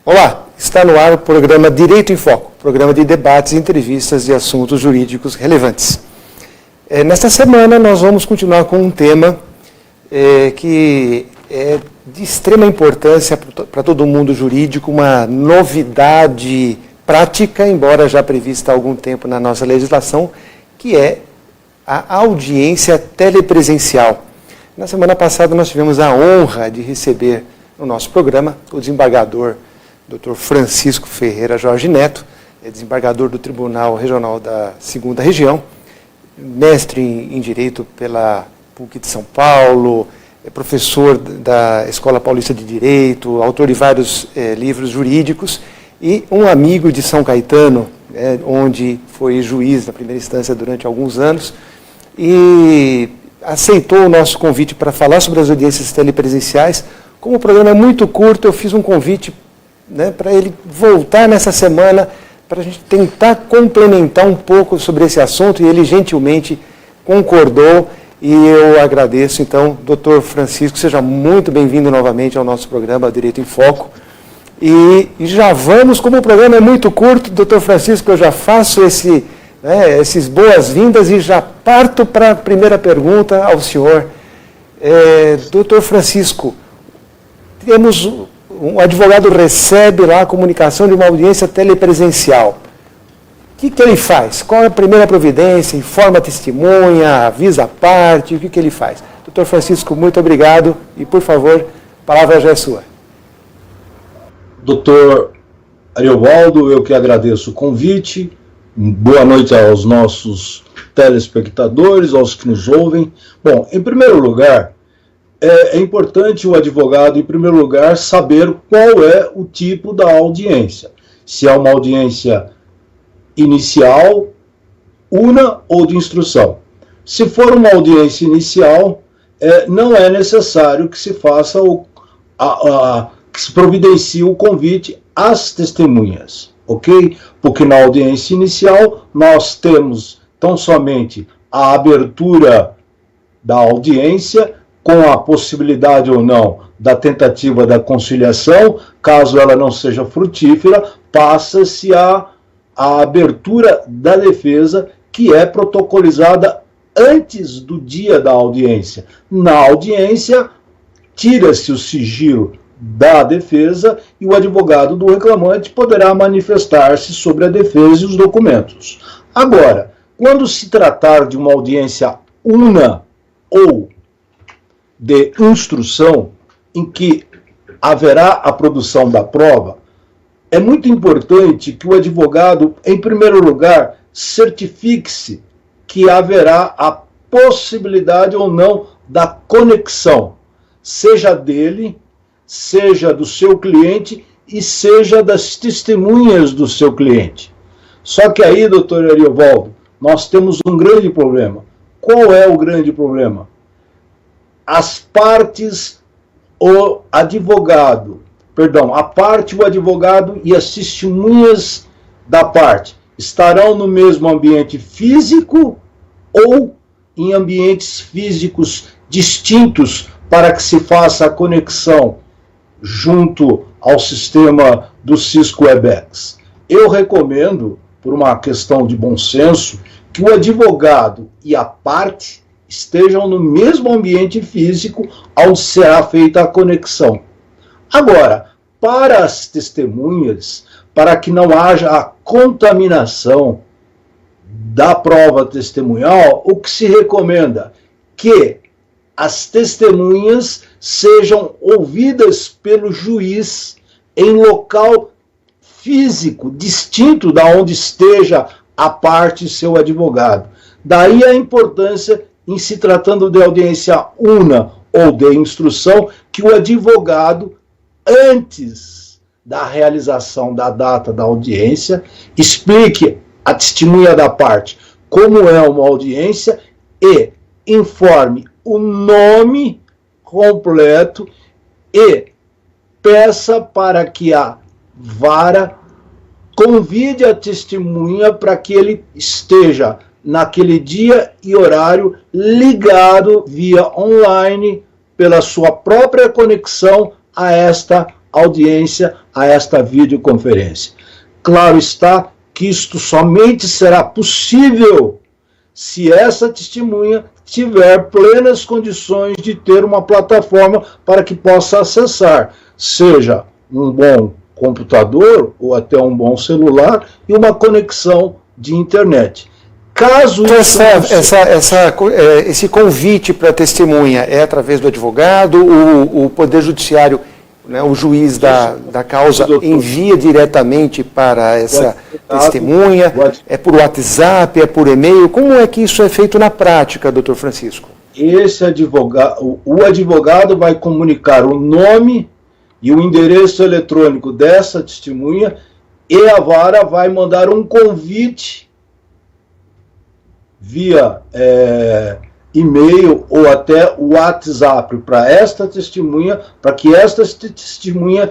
Olá, está no ar o programa Direito em Foco, programa de debates, entrevistas e assuntos jurídicos relevantes. Nesta semana nós vamos continuar com um tema que é de extrema importância para todo o mundo jurídico, uma novidade prática, embora já prevista há algum tempo na nossa legislação, que é a audiência telepresencial. Na semana passada nós tivemos a honra de receber no nosso programa o desembargador Dr. Francisco Ferreira Jorge Neto, desembargador do Tribunal Regional da 2ª Região, mestre em Direito pela PUC de São Paulo, professor da Escola Paulista de Direito, autor de vários livros jurídicos e um amigo de São Caetano, onde foi juiz na primeira instância durante alguns anos, e aceitou o nosso convite para falar sobre as audiências telepresenciais. Como o programa é muito curto, eu fiz um convite para ele voltar nessa semana, para a gente tentar complementar um pouco sobre esse assunto, e ele gentilmente concordou, e eu agradeço. Então, doutor Francisco, seja muito bem-vindo novamente ao nosso programa Direito em Foco. E já vamos, como o programa é muito curto, doutor Francisco, eu já faço esses boas-vindas e já parto para a primeira pergunta ao senhor. Doutor Francisco, um advogado recebe lá a comunicação de uma audiência telepresencial. O que ele faz? Qual é a primeira providência? Informa a testemunha, avisa a parte, o que ele faz? Doutor Francisco, muito obrigado e, por favor, a palavra já é sua. Doutor Ariovaldo, eu que agradeço o convite. Boa noite aos nossos telespectadores, aos que nos ouvem. Bom, em primeiro lugar, é importante o advogado, em primeiro lugar, saber qual é o tipo da audiência. Se é uma audiência inicial, una ou de instrução. Se for uma audiência inicial, não é necessário que se faça que se providencie o convite às testemunhas, ok? Porque na audiência inicial nós temos tão somente a abertura da audiência, com a possibilidade ou não da tentativa da conciliação. Caso ela não seja frutífera, passa-se a abertura da defesa, que é protocolizada antes do dia da audiência. Na audiência, tira-se o sigilo da defesa e o advogado do reclamante poderá manifestar-se sobre a defesa e os documentos. Agora, quando se tratar de uma audiência una ou de instrução, em que haverá a produção da prova, é muito importante que o advogado, em primeiro lugar, certifique-se que haverá a possibilidade ou não da conexão, seja dele, seja do seu cliente e seja das testemunhas do seu cliente. Só que aí, doutor Ariovaldo, nós temos um grande problema. Qual é o grande problema? As partes, a parte, o advogado e as testemunhas da parte estarão no mesmo ambiente físico ou em ambientes físicos distintos para que se faça a conexão junto ao sistema do Cisco Webex. Eu recomendo, por uma questão de bom senso, que o advogado e a parte estejam no mesmo ambiente físico onde será feita a conexão. Agora, para as testemunhas, para que não haja a contaminação da prova testemunhal, o que se recomenda? Que as testemunhas sejam ouvidas pelo juiz em local físico, distinto da onde esteja a parte e seu advogado. Daí a importância, em se tratando de audiência una ou de instrução, que o advogado, antes da realização da data da audiência, explique à testemunha da parte como é uma audiência e informe o nome completo e peça para que a vara convide a testemunha para que ele esteja naquele dia e horário ligado via online pela sua própria conexão a esta audiência a esta videoconferência. Claro está que isto somente será possível se essa testemunha tiver plenas condições de ter uma plataforma para que possa acessar, seja um bom computador ou até um bom celular e uma conexão de internet. Caso então, esse convite para a testemunha é através do advogado, o Poder Judiciário, né, o juiz da causa envia diretamente para essa testemunha, é por WhatsApp, é por e-mail? Como é que isso é feito na prática, doutor Francisco? O advogado vai comunicar o nome e o endereço eletrônico dessa testemunha e a vara vai mandar um convite via e-mail ou até WhatsApp para esta testemunha, para que esta testemunha,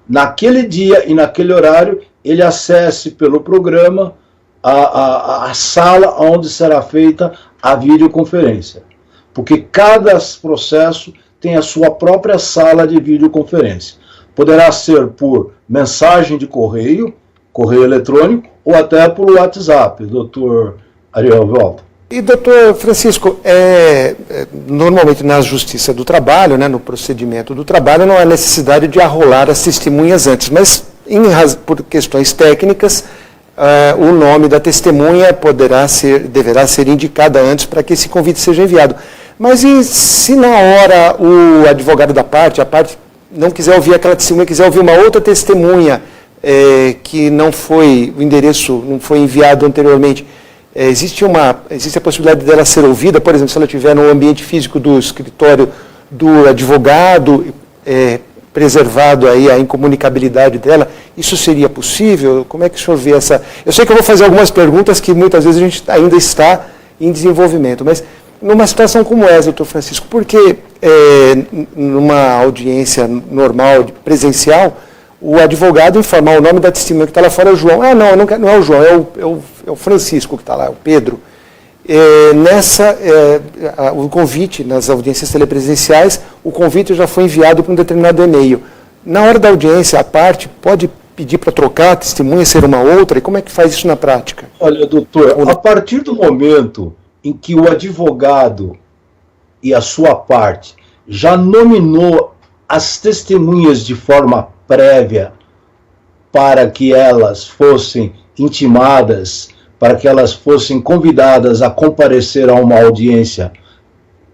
naquele dia e naquele horário, ele acesse pelo programa a sala onde será feita a videoconferência. Porque cada processo tem a sua própria sala de videoconferência. Poderá ser por mensagem de correio eletrônico, ou até por WhatsApp, doutor Ariovaldo. E, doutor Francisco, normalmente na Justiça do Trabalho, né, no procedimento do trabalho, não há necessidade de arrolar as testemunhas antes, mas por questões técnicas, o nome da testemunha deverá ser indicada antes para que esse convite seja enviado. Mas e se na hora o advogado da parte, a parte não quiser ouvir aquela testemunha, quiser ouvir uma outra testemunha que o endereço não foi enviado anteriormente, existe a possibilidade dela ser ouvida, por exemplo, se ela estiver no ambiente físico do escritório do advogado, preservado aí a incomunicabilidade dela, isso seria possível? Como é que o senhor vê essa... Eu sei que eu vou fazer algumas perguntas que muitas vezes a gente ainda está em desenvolvimento, mas numa situação como essa, doutor Francisco, porque numa audiência normal, presencial, o advogado informar o nome da testemunha que está lá fora é o João. Não é o João, é o Francisco que está lá, é o Pedro. O convite, nas audiências telepresenciais, o convite já foi enviado para um determinado e-mail. Na hora da audiência, a parte pode pedir para trocar a testemunha, ser uma outra, e como é que faz isso na prática? Olha, doutor, a partir do momento em que o advogado e a sua parte já nominou as testemunhas de forma prévia para que elas fossem intimadas, para que elas fossem convidadas a comparecer a uma audiência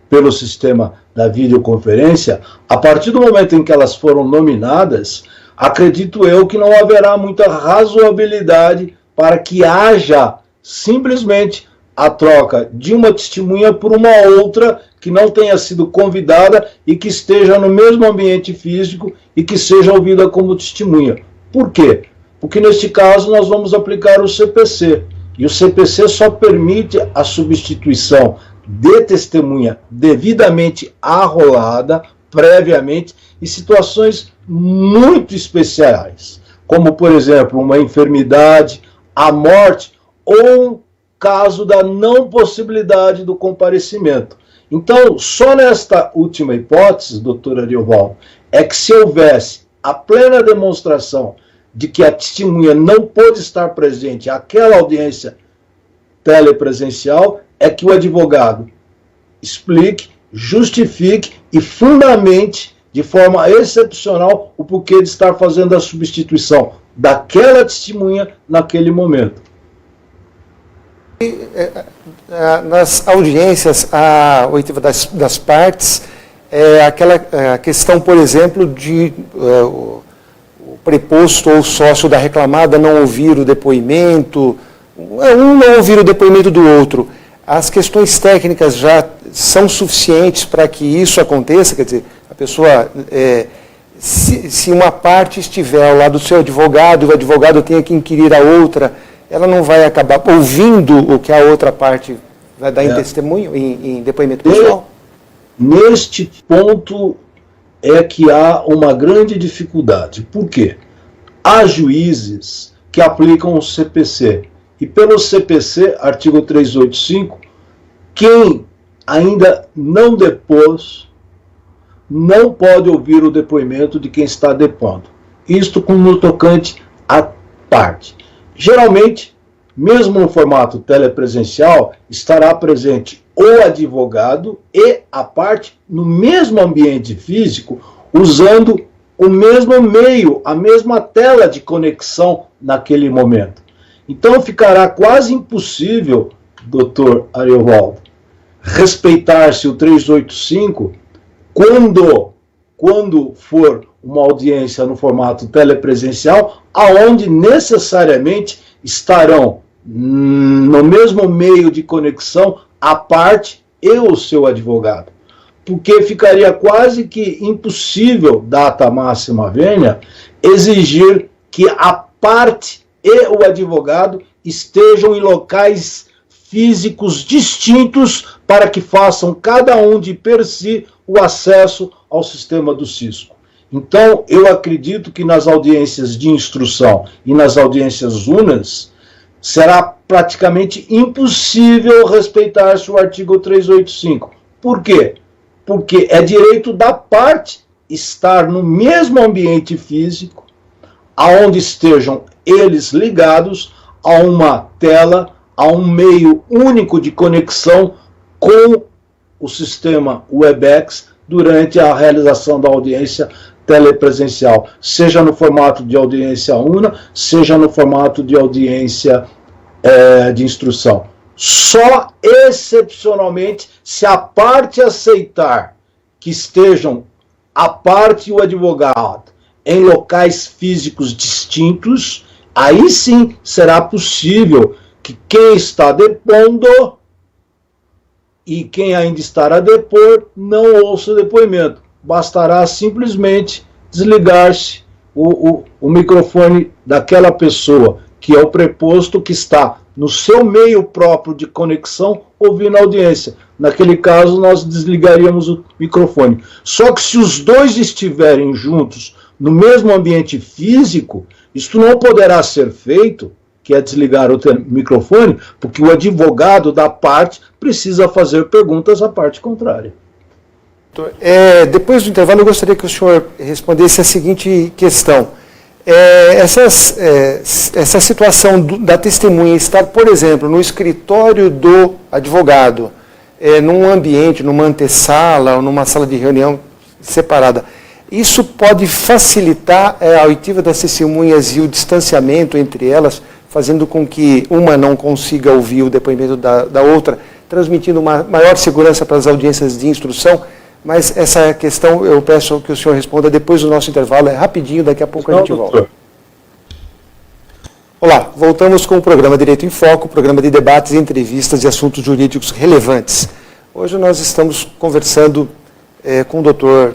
pelo sistema da videoconferência, a partir do momento em que elas foram nominadas, acredito eu que não haverá muita razoabilidade para que haja simplesmente a troca de uma testemunha por uma outra que não tenha sido convidada e que esteja no mesmo ambiente físico e que seja ouvida como testemunha. Por quê? Porque neste caso nós vamos aplicar o CPC. E o CPC só permite a substituição de testemunha devidamente arrolada, previamente, em situações muito especiais, como, por exemplo, uma enfermidade, a morte ou caso da não possibilidade do comparecimento. Então, só nesta última hipótese, doutor Ariovaldo, é que se houvesse a plena demonstração de que a testemunha não pôde estar presente àquela audiência telepresencial, é que o advogado explique, justifique e fundamente, de forma excepcional, o porquê de estar fazendo a substituição daquela testemunha naquele momento. Nas audiências, a oitiva das partes, a questão, por exemplo, de o preposto ou sócio da reclamada não ouvir o depoimento, um não ouvir o depoimento do outro. As questões técnicas já são suficientes para que isso aconteça? Quer dizer, a pessoa, se uma parte estiver ao lado do seu advogado, e o advogado tenha que inquirir a outra, ela não vai acabar ouvindo o que a outra parte vai dar em testemunho, em depoimento pessoal? Neste ponto é que há uma grande dificuldade. Por quê? Há juízes que aplicam o CPC. E pelo CPC, artigo 385, quem ainda não depôs não pode ouvir o depoimento de quem está depondo. Isto no tocante à parte. Geralmente, mesmo no formato telepresencial, estará presente o advogado e a parte no mesmo ambiente físico, usando o mesmo meio, a mesma tela de conexão naquele momento. Então ficará quase impossível, doutor Ariovaldo, respeitar-se o 385 quando for uma audiência no formato telepresencial, aonde necessariamente estarão no mesmo meio de conexão a parte e o seu advogado. Porque ficaria quase que impossível, data máxima vênia, exigir que a parte e o advogado estejam em locais físicos distintos para que façam cada um de per si o acesso ao sistema do Cisco. Então, eu acredito que nas audiências de instrução e nas audiências unas, será praticamente impossível respeitar-se o artigo 385. Por quê? Porque é direito da parte estar no mesmo ambiente físico, aonde estejam eles ligados a uma tela, a um meio único de conexão com o sistema Webex durante a realização da audiência telepresencial, seja no formato de audiência una, seja no formato de audiência de instrução. Só excepcionalmente, se a parte aceitar que estejam a parte e o advogado em locais físicos distintos, aí sim será possível que quem está depondo e quem ainda estará a depor não ouça o depoimento. Bastará simplesmente desligar-se o microfone daquela pessoa, que é o preposto que está no seu meio próprio de conexão, ouvindo a audiência. Naquele caso, nós desligaríamos o microfone. Só que se os dois estiverem juntos no mesmo ambiente físico, isto não poderá ser feito, que é desligar o microfone, porque o advogado da parte precisa fazer perguntas à parte contrária. Depois do intervalo, eu gostaria que o senhor respondesse a seguinte questão. Essa situação da testemunha estar, por exemplo, no escritório do advogado, num ambiente, numa antessala ou numa sala de reunião separada, isso pode facilitar a oitiva das testemunhas e o distanciamento entre elas, fazendo com que uma não consiga ouvir o depoimento da outra, transmitindo uma maior segurança para as audiências de instrução. Mas essa questão eu peço que o senhor responda depois do nosso intervalo, é rapidinho, daqui a pouco a gente volta. Olá, voltamos com o programa Direito em Foco, programa de debates e entrevistas de assuntos jurídicos relevantes. Hoje nós estamos conversando com o doutor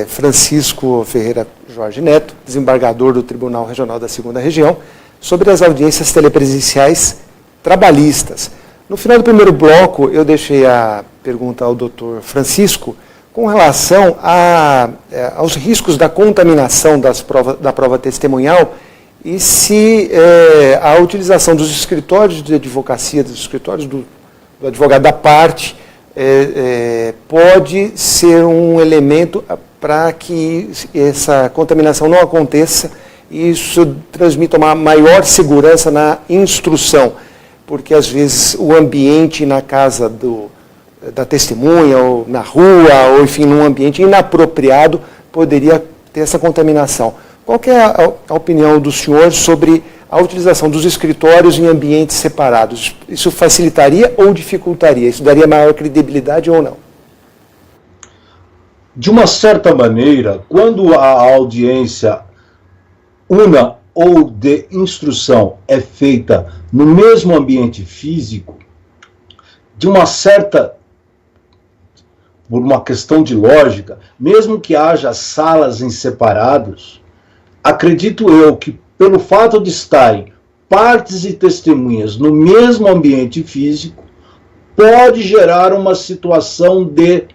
Francisco Ferreira Jorge Neto, desembargador do Tribunal Regional da 2ª Região, sobre as audiências telepresenciais trabalhistas. No final do primeiro bloco, eu deixei a pergunta ao doutor Francisco com relação aos riscos da contaminação da prova testemunhal e se a utilização dos escritórios de advocacia, dos escritórios do advogado da parte, pode ser um elemento para que essa contaminação não aconteça e isso transmita uma maior segurança na instrução, porque às vezes o ambiente na casa da testemunha, ou na rua, ou enfim, num ambiente inapropriado, poderia ter essa contaminação. Qual que é a opinião do senhor sobre a utilização dos escritórios em ambientes separados? Isso facilitaria ou dificultaria? Isso daria maior credibilidade ou não? De uma certa maneira, quando a audiência una ou de instrução é feita no mesmo ambiente físico, por uma questão de lógica, mesmo que haja salas em separados, acredito eu que pelo fato de estarem partes e testemunhas no mesmo ambiente físico, pode gerar uma situação de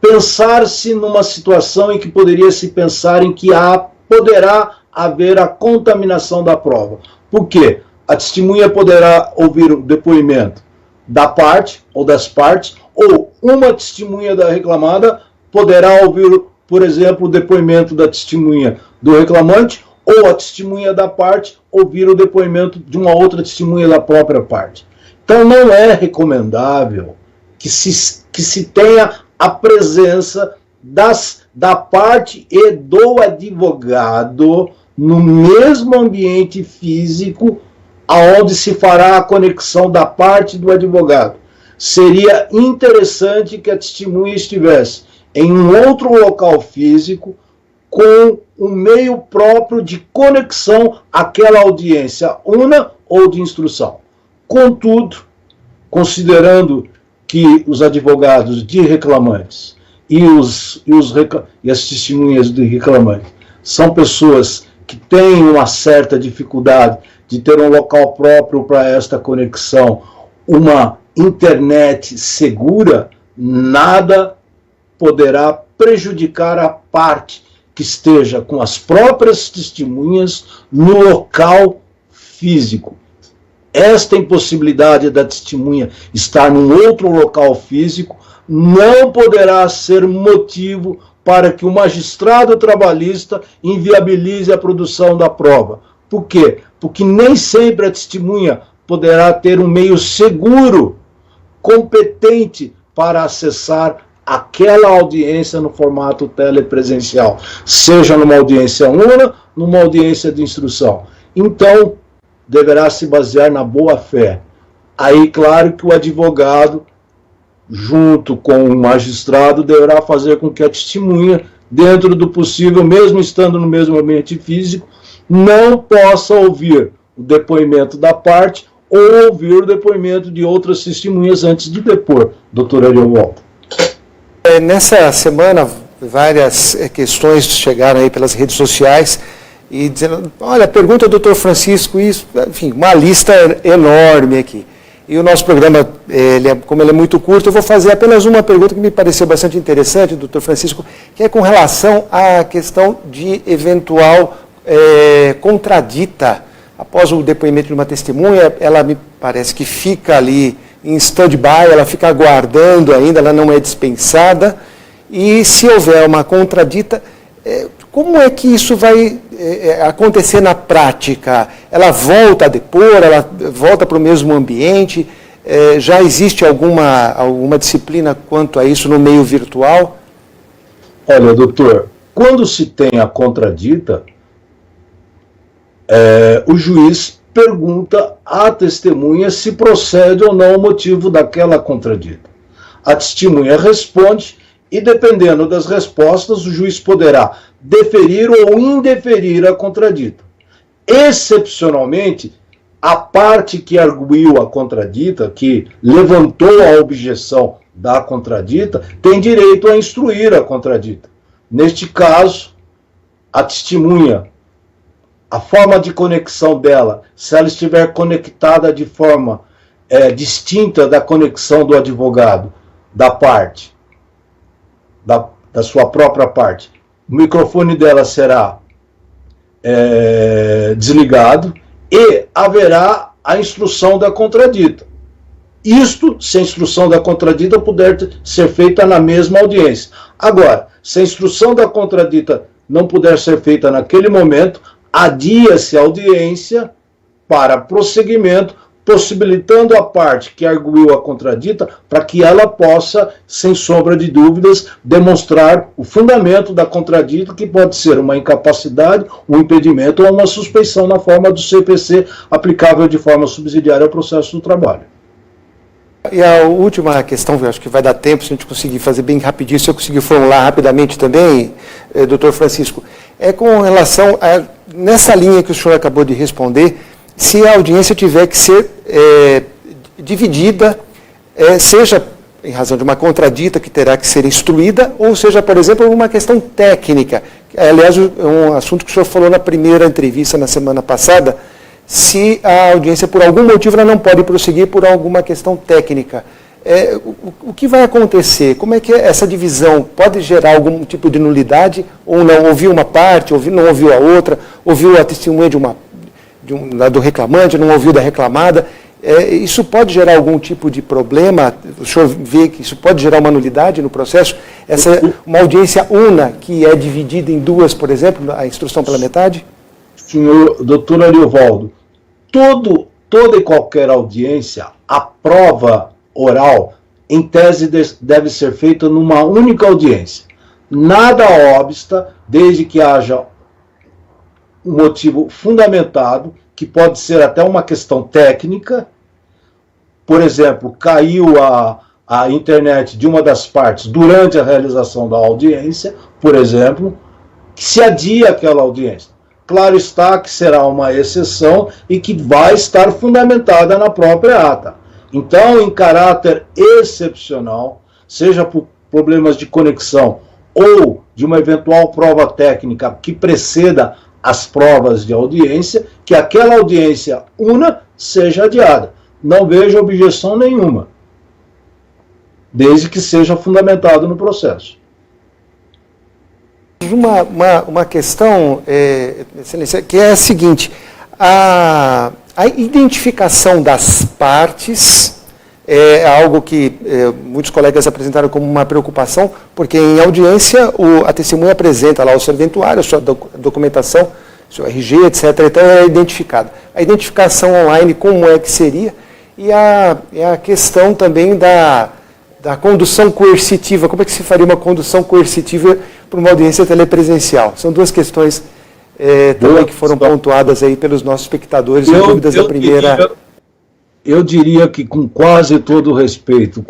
pensar-se numa situação em que poderia se pensar em que poderá haver a contaminação da prova. Por quê? A testemunha poderá ouvir o depoimento da parte ou das partes, ou uma testemunha da reclamada poderá ouvir, por exemplo, o depoimento da testemunha do reclamante ou a testemunha da parte ouvir o depoimento de uma outra testemunha da própria parte. Então não é recomendável que se tenha a presença da parte e do advogado no mesmo ambiente físico aonde se fará a conexão da parte e do advogado. Seria interessante que a testemunha estivesse em um outro local físico com um meio próprio de conexão àquela audiência una ou de instrução. Contudo, considerando que os advogados de reclamantes e as testemunhas de reclamantes são pessoas que têm uma certa dificuldade de ter um local próprio para esta conexão, uma internet segura, nada poderá prejudicar a parte que esteja com as próprias testemunhas no local físico. Esta impossibilidade da testemunha estar num outro local físico não poderá ser motivo para que o magistrado trabalhista inviabilize a produção da prova. Por quê? Porque nem sempre a testemunha poderá ter um meio seguro, competente para acessar aquela audiência no formato telepresencial, seja numa audiência una, numa audiência de instrução. Então, deverá se basear na boa-fé. Aí, claro que o advogado, junto com o magistrado, deverá fazer com que a testemunha, dentro do possível, mesmo estando no mesmo ambiente físico, não possa ouvir o depoimento da parte ou ouvir o depoimento de outras testemunhas antes de depor, doutor Ariovaldo. Nessa semana, várias questões chegaram aí pelas redes sociais e dizendo, olha, pergunta ao doutor Francisco isso, enfim, uma lista enorme aqui. E o nosso programa, como ele é muito curto, eu vou fazer apenas uma pergunta que me pareceu bastante interessante, doutor Francisco, que é com relação à questão de eventual contradita. Após o depoimento de uma testemunha, ela me parece que fica ali em stand-by, ela fica aguardando ainda, ela não é dispensada. E se houver uma contradita, como é que isso vai acontecer na prática? Ela volta a depor, ela volta para o mesmo ambiente? Já existe alguma disciplina quanto a isso no meio virtual? Olha, doutor, quando se tem a contradita, o juiz pergunta à testemunha se procede ou não o motivo daquela contradita. A testemunha responde e, dependendo das respostas, o juiz poderá deferir ou indeferir a contradita. Excepcionalmente, a parte que arguiu a contradita, que levantou a objeção da contradita, tem direito a instruir a contradita. Neste caso, a testemunha, a forma de conexão dela, se ela estiver conectada de forma distinta da conexão do advogado, da parte, da sua própria parte, o microfone dela será desligado e haverá a instrução da contradita. Isto, se a instrução da contradita puder ser feita na mesma audiência. Agora, se a instrução da contradita não puder ser feita naquele momento, adia-se a audiência para prosseguimento, possibilitando a parte que arguiu a contradita para que ela possa, sem sombra de dúvidas, demonstrar o fundamento da contradita, que pode ser uma incapacidade, um impedimento ou uma suspeição na forma do CPC aplicável de forma subsidiária ao processo do trabalho. E a última questão, eu acho que vai dar tempo se a gente conseguir fazer bem rapidinho, se eu conseguir formular rapidamente também, doutor Francisco, é com relação a, nessa linha que o senhor acabou de responder, se a audiência tiver que ser dividida, seja em razão de uma contradita que terá que ser instruída, ou seja, por exemplo, uma questão técnica. Aliás, um assunto que o senhor falou na primeira entrevista na semana passada, se a audiência, por algum motivo, ela não pode prosseguir por alguma questão técnica. O que vai acontecer? Como é que essa divisão pode gerar algum tipo de nulidade, ou não? Ouviu uma parte, não ouviu a outra, ouviu a testemunha do reclamante, não ouviu da reclamada. Isso pode gerar algum tipo de problema? O senhor vê que isso pode gerar uma nulidade no processo? Uma audiência una, que é dividida em duas, por exemplo, a instrução pela metade? Senhor doutor Ariovaldo, toda e qualquer audiência, a prova oral, em tese, deve ser feita numa única audiência. Nada obsta, desde que haja um motivo fundamentado, que pode ser até uma questão técnica. Por exemplo, caiu a internet de uma das partes durante a realização da audiência, por exemplo, que se adia aquela audiência. Claro está que será uma exceção e que vai estar fundamentada na própria ata. Então, em caráter excepcional, seja por problemas de conexão ou de uma eventual prova técnica que preceda as provas de audiência, que aquela audiência una seja adiada. Não vejo objeção nenhuma, desde que seja fundamentado no processo. Uma questão, excelência, que é a seguinte: a identificação das partes é algo que muitos colegas apresentaram como uma preocupação, porque em audiência a testemunha apresenta lá o serventuário, a sua documentação, seu RG, etc. Então é identificada. A identificação online, como é que seria? E a questão também da condução coercitiva. Como é que se faria uma condução coercitiva para uma audiência telepresencial? São duas questões também que foram pontuadas aí pelos nossos espectadores em dúvidas da primeira. Eu diria que, com quase todo o respeito,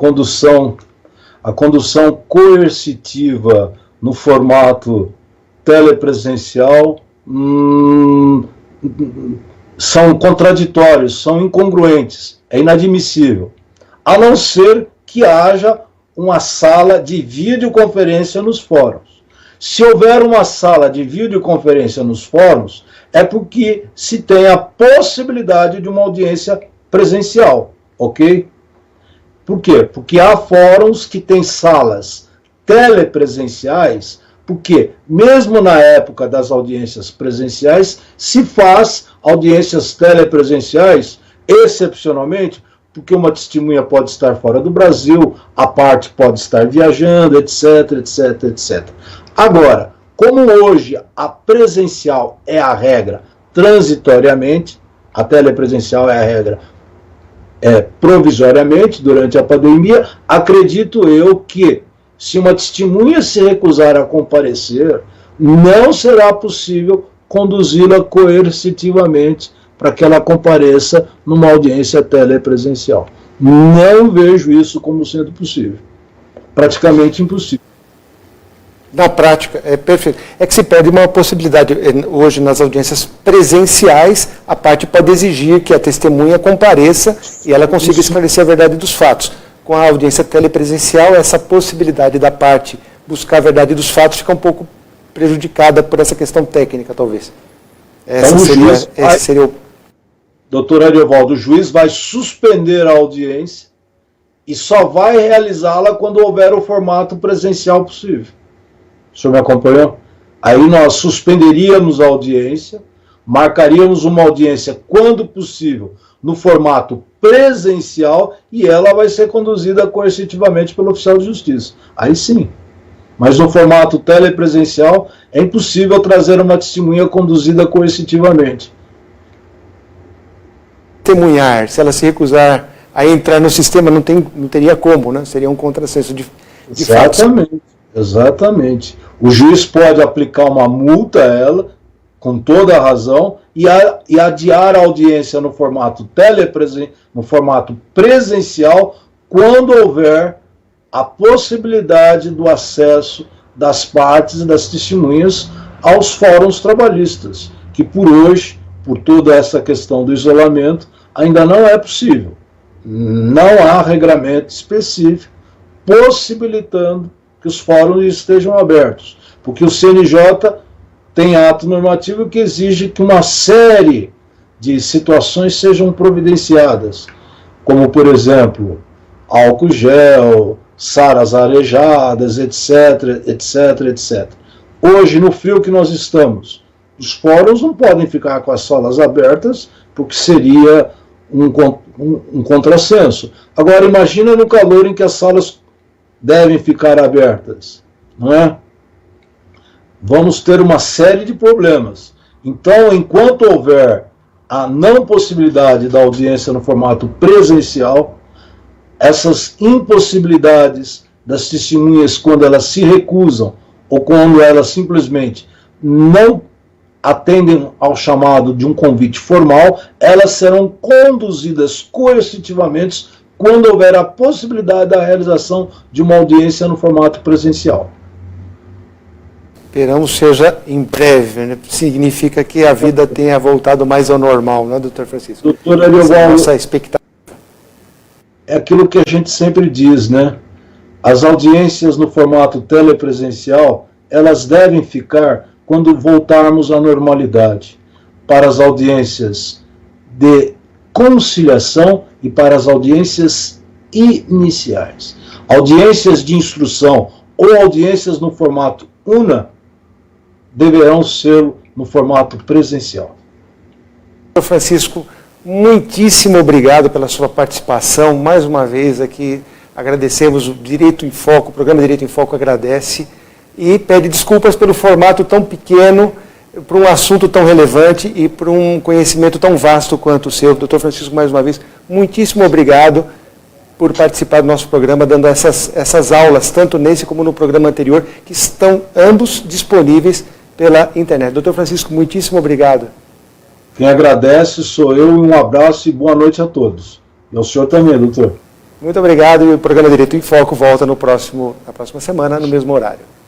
a condução coercitiva no formato telepresencial são contraditórios, são incongruentes, é inadmissível, a não ser que haja uma sala de videoconferência nos fóruns. Se houver uma sala de videoconferência nos fóruns, é porque se tem a possibilidade de uma audiência presencial, ok? Por quê? Porque há fóruns que têm salas telepresenciais, porque mesmo na época das audiências presenciais, se faz audiências telepresenciais, excepcionalmente, porque uma testemunha pode estar fora do Brasil, a parte pode estar viajando, etc, etc, etc. Agora, como hoje a presencial é a regra transitoriamente, a telepresencial é a regra provisoriamente durante a pandemia, acredito eu que, se uma testemunha se recusar a comparecer, não será possível conduzi-la coercitivamente para que ela compareça numa audiência telepresencial. Não vejo isso como sendo possível. Praticamente impossível. Na prática, é perfeito. É que se perde uma possibilidade. Hoje, nas audiências presenciais, a parte pode exigir que a testemunha compareça e ela consiga esclarecer a verdade dos fatos. Com a audiência telepresencial, essa possibilidade da parte buscar a verdade dos fatos fica um pouco prejudicada por essa questão técnica, talvez. Esse seria o... Doutor Ariovaldo, o juiz vai suspender a audiência e só vai realizá-la quando houver o formato presencial possível. O senhor me acompanhou? Aí nós suspenderíamos a audiência, marcaríamos uma audiência, quando possível, no formato presencial, e ela vai ser conduzida coercitivamente pelo oficial de justiça. Aí sim. Mas no formato telepresencial, é impossível trazer uma testemunha conduzida coercitivamente. Testemunhar, se ela se recusar a entrar no sistema, não teria como, né? Seria um contrassenso de Exatamente. Fato. Exatamente. O juiz pode aplicar uma multa a ela, com toda a razão, e adiar a audiência no formato no formato presencial, quando houver a possibilidade do acesso das partes e das testemunhas aos fóruns trabalhistas, que por hoje, por toda essa questão do isolamento, ainda não é possível. Não há regramento específico possibilitando que os fóruns estejam abertos, porque o CNJ tem ato normativo que exige que uma série de situações sejam providenciadas, como, por exemplo, álcool gel, saras arejadas, etc, etc, etc. Hoje, no frio que nós estamos, os fóruns não podem ficar com as salas abertas, porque seria um contrassenso. Agora, imagina no calor em que as salas devem ficar abertas, não é? Vamos ter uma série de problemas. Então, enquanto houver a não possibilidade da audiência no formato presencial, essas impossibilidades das testemunhas, quando elas se recusam ou quando elas simplesmente não atendem ao chamado de um convite formal, elas serão conduzidas coercitivamente quando houver a possibilidade da realização de uma audiência no formato presencial. Esperamos seja em breve, né? Significa que a vida tenha voltado mais ao normal, não é, doutor Francisco? Doutor Ariovaldo, nossa expectativa. É aquilo que a gente sempre diz, né? As audiências no formato telepresencial, elas devem ficar quando voltarmos à normalidade, para as audiências de conciliação e para as audiências iniciais. Audiências de instrução ou audiências no formato UNA deverão ser no formato presencial. Doutor Francisco, muitíssimo obrigado pela sua participação. Mais uma vez aqui agradecemos o Direito em Foco, o programa Direito em Foco agradece e pede desculpas pelo formato tão pequeno, para um assunto tão relevante e para um conhecimento tão vasto quanto o seu. Doutor Francisco, mais uma vez, muitíssimo obrigado por participar do nosso programa, dando essas aulas, tanto nesse como no programa anterior, que estão ambos disponíveis pela internet. Doutor Francisco, muitíssimo obrigado. Quem agradece sou eu, um abraço e boa noite a todos. E ao senhor também, doutor. Muito obrigado e o programa Direito em Foco volta na próxima semana, no mesmo horário.